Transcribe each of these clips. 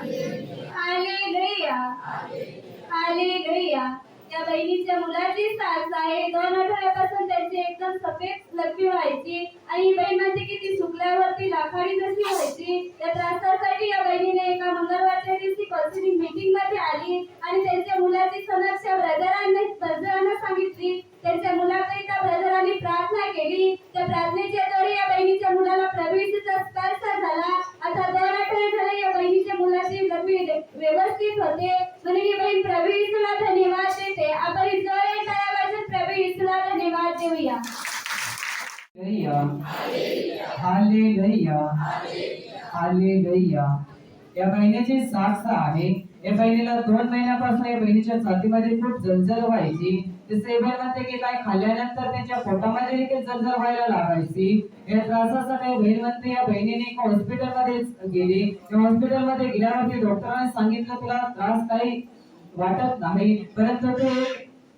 Hallelujah hallelujah. या बहिणीच्या मुलाची सास आहे. 2 आठवड्यापासून त्यांची एकदम सफेद लघवी व्हायची आणि ही बहीण म्हणते की ती सुकल्यावरती लाखाडी जशी व्हायची. या त्रासासाठी या बहिणीने एका मंगळवारच्या दिवशी कौन्सिलिंग मीटिंग मध्ये आली आणि त्यांच्या मुलाची समस्या ब्रदरांना सांगितली. त्यांच्या मुलाकरिता ब्रदरांनी प्रार्थना केली. त्या प्रार्थनेच्या द्वारे या बहिणीच्या मुलाला प्रभू येशूचा स्पर्श झाला. आता 2 आठवडे झाले या बहिणीच्या मुलाची लघवी व्यवस्थित होते. म्हणून ही बहीण प्रभू येशूला धन्यवाद देते. आपण जोराने टाळ्या वाजवून प्रभू येशूला धन्यवाद देऊया. Hallelujah hallelujah. या बहिणीची साक्ष आहे. या बहिणीला 2 महिन्यापासून या बहिणीच्या छातीमध्ये खूप जलजल व्हायची. जसे म्हणते की काय खाल्ल्यानंतर त्यांच्या पोटामध्ये देखील जलजल व्हायला लागायची. या त्रासासाठी बहीण म्हणते या बहिणीने एका हॉस्पिटलमध्ये गेली. त्या हॉस्पिटलमध्ये गेल्यावरती डॉक्टरांनी सांगितलं तुला त्रास काही वाटत नाही, परंतु ते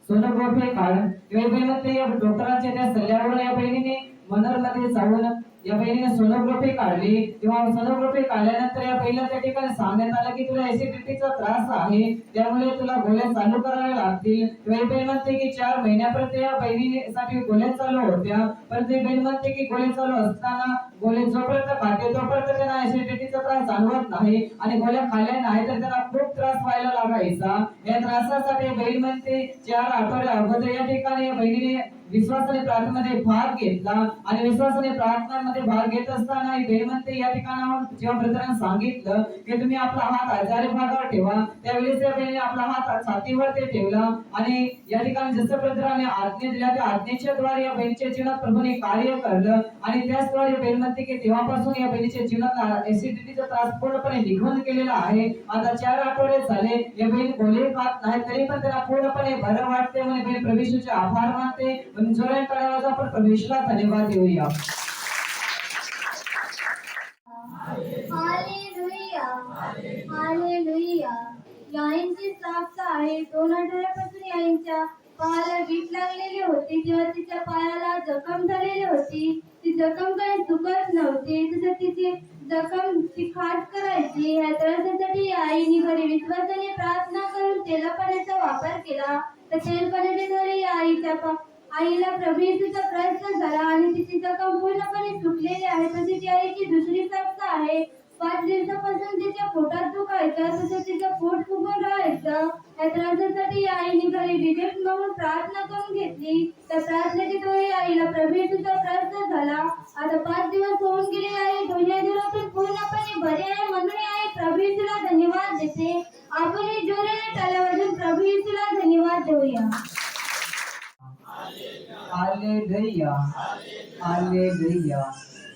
सोनोग्राफी काढ. या बहीण म्हणते या डॉक्टरांच्या त्या सल्ल्यावर या बहिणीने मनोरमध्ये जाऊन या बहिणीने सोनोग्राफी काढली. तेव्हा सोनोग्राफी काढल्यानंतर या बहिणीला त्या ठिकाणी सांगण्यात आलं की तुला ऍसिडिटीचा त्रास आहे, त्यामुळे तुला गोळ्या चालू कराव्या लागतील. तेव्हा बहीण म्हणते की 4 महिन्यापर्यंत या बहिणीसाठी गोळ्या चालू होत्या. परंतु बहीण म्हणते की गोळ्या चालू असताना गोळ्या जोपर्यंत खाते तोपर्यंत त्यांना ऍसिडिटीचा त्रास जाणवत नाही आणि गोळ्या खाल्ल्या नाही तर त्यांना खूप त्रास व्हायला लागायचा. या त्रासासाठी बहीण म्हणते 4 आठवडे अगोदर या ठिकाणी या बहिणीने विश्वासाने प्रार्थनेमध्ये भाग घेतला आणि विश्वासाने प्रार्थनेमध्ये भाग घेत असताना बहीण म्हणते या ठिकाणावर जेव्हा ब्रदरांनी सांगितलं की तुम्ही आपला हात आजारी भागावर ठेवा, त्यावेळेस त्या बहिणीने आपला हात छातीवर ते ठेवला आणि या ठिकाणी जसं ब्रदरांनी आज्ञा दिल्या त्या आज्ञेच्या द्वारे या बहिणीच्या जीवनात प्रभूने कार्य करलं आणि त्याचद्वारे बहीण म्हणते की तेव्हापासून या बहिणीच्या जीवनात ऍसिडिटीचा त्रास पूर्णपणे निघून गेलेला आहे. आता 4 आठवडे झाले या बहीण गोळी खात नाही तरी पण त्यांना पूर्णपणे बरं वाटते. म्हणून बहीण प्रभू येशूचे आभार मानते. जोराने टाळ्या वाजवा. आपण प्रभू येशूला धन्यवाद देऊया. Hallelujah hallelujah. याईंची साक्ष आहे. 2 आठवड्यापासून याईंच्या पायाला वीट लागलेली होती. तेव्हा तिच्या पायाला जखम झालेली होती. ती जखम काही दुखत नव्हती. तसं तिची जखम ती खाज करायची. ह्या त्रासासाठी आईने घरी विश्वासाने प्रार्थना करून तेलपाण्याचा वापर केला. तर तेलपाण्याच्या द्वारे आईला प्रभू येशूचा स्पर्श झाला आणि तिची जखम पूर्णपणे सुटलेली आहे. तशी ती आईची दुसरी साक्ष आहे. 5 दिवसापासून तिच्या पोटात दुखायचं, तसं तिचं पोट फुगून राहायचं. या त्रासासाठी आईने घरी डिटेक्ट म्हणून प्रार्थना करून घेतली. त्या प्रार्थनेच्या द्वारे आईला प्रभू येशूचा स्पर्श झाला. आता 5 दिवस होऊन गेले. आई दोन्ही दिवसातून पूर्णपणे बरे आहे. म्हणून आई प्रभू येशूला धन्यवाद देते. आपण जोराने टाळ्या वाजवून प्रभू येशूला धन्यवाद देऊया. Hallelujah hallelujah.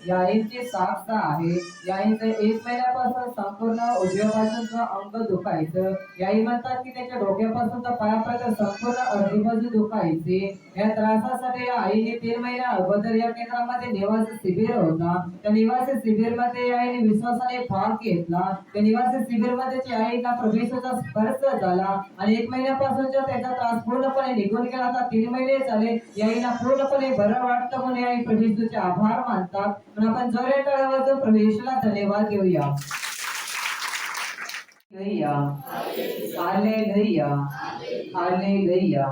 या आईची साक्ष आहे. या आईचं 1 महिन्यापासून संपूर्ण उजव्या अंग दुखायचं. या आई म्हणतात की त्याच्या डोक्यापासून तर पायापर्यंत संपूर्ण अर्धी बाजू दुखायची. या त्रासासाठी या आईने 3 महिन्या अगोदर या केंद्रामध्ये निवासी शिबिर होता. त्या निवासी शिबिरमध्ये आईने विश्वासाने भाग घेतला. त्या निवासी शिबिरमध्ये आईला प्रभू येशूचा स्पर्श झाला आणि 1 महिन्यापासूनचा त्याचा त्रास पूर्णपणे निघून गेला. आता 3 महिने झाले. या आईला पूर्णपणे बरं वाटतं म्हणून आई प्रभू येशूचे आभार मानतात. आपण जोराने टाळ्या वाजवून प्रभू येशूला धन्यवाद देऊया. Hallelujah hallelujah.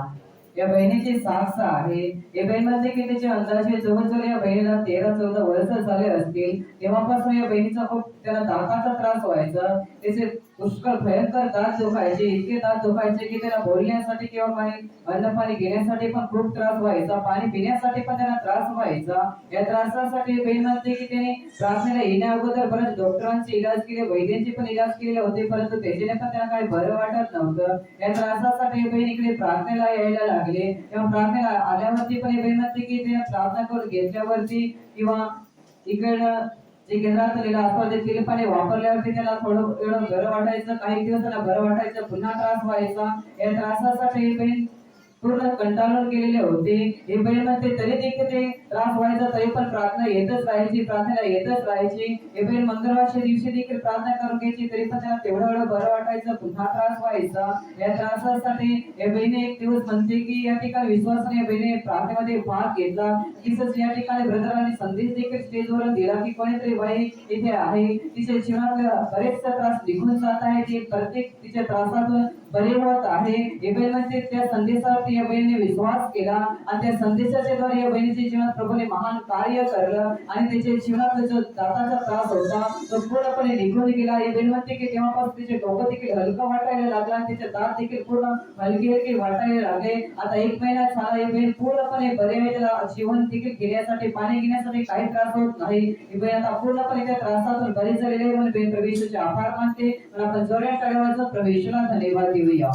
या बहिणीची साक्ष आहे. या बहीण म्हणते की तिच्या अंदाजे जवळजवळ या बहिणीला 13-14 वर्ष झाले असतील. तेव्हापासून या बहिणीचा खूप त्याला दाताचा त्रास व्हायचा. त्याचे पुष्कळ भयंकर दात दुखायचे. इतके दात दुखायचे की त्याला बोलण्यासाठी किंवा काही अन्न पाणी घेण्यासाठी पण खूप त्रास व्हायचा. पाणी पिण्यासाठी पण त्याला त्रास व्हायचा. या त्रासासाठी बहीण म्हणते की त्याने प्रार्थनेला येण्या अगोदर बरेच डॉक्टरांचे इलाज केले, वैद्यांचे पण इलाज केले होते, परंतु त्याच्याने पण त्याला काही बरं वाटत नव्हतं. या त्रासासाठी बहीण इकडे प्रार्थनेला यायला लागले. तेव्हा प्रार्थनेला आल्यावरती पण बहीण म्हणते की ते प्रार्थना करून घेतल्यावरती किंवा इकडं जे केंद्रात असं तेलपाणी वापरल्यावरती त्याला थोडं एवढं बरं वाटायचं. काही दिवस त्याला बरं वाटायचं, पुन्हा त्रास व्हायचा. या त्रासासाठी बहीण पूर्ण कंटाळून गेलेले होते. हे बहीण म्हणते तरी देखील ते त्रास व्हायचा तरी पण प्रार्थना येतच राहायची, प्रार्थना येतच राहायची. हे बहीण मंगळवारच्या दिवशी देखील प्रार्थना करून घ्यायची तरी पण त्यांना तेवढं बरं वाटायचं, पुन्हा त्रास व्हायचा. या त्रासासाठी हे बहिणी एक दिवस म्हणते की या ठिकाणी विश्वासाने बहिणी प्रार्थनेमध्ये भाग घेतला. तसंच या ठिकाणी ब्रदरांनी संदेश देखील स्टेजवर दिला की कोणीतरी बाई इथे आहे, तिच्या जीवनातले बरेच त्रास निघून जात आहे, ती प्रत्येक तिच्या त्रासातून बरे होत आहे. हे बहीण म्हणते त्या संदेशावरती या बहिणीने विश्वास केला आणि त्या संदेशाच्या द्वारे या बहिणीच्या जीवनात प्रभूने महान कार्य करलं आणि तिच्या जीवनातला जो दाताचा त्रास होता तो पूर्णपणे निघून गेला. हे बहीण म्हणते की तेव्हापासून तिचे डोकं देखील हलकं वाटायला लागलं आणि तिचे दात देखील पूर्ण हलके वाटायला लागले. आता 1 महिना झाला हे बहीण पूर्णपणे बरे आहे, तिला जीवन देखील घेण्यासाठी पाणी घेण्यासाठी काही त्रास होत नाही. ही बहीण आता पूर्णपणे त्या त्रासातून बरी झालेली आहे म्हणून बहीण प्रभू येशूचे आभार मानते आणि आपण जोरात टाळ्या वाजवून प्रभू येशूला धन्यवाद देऊया.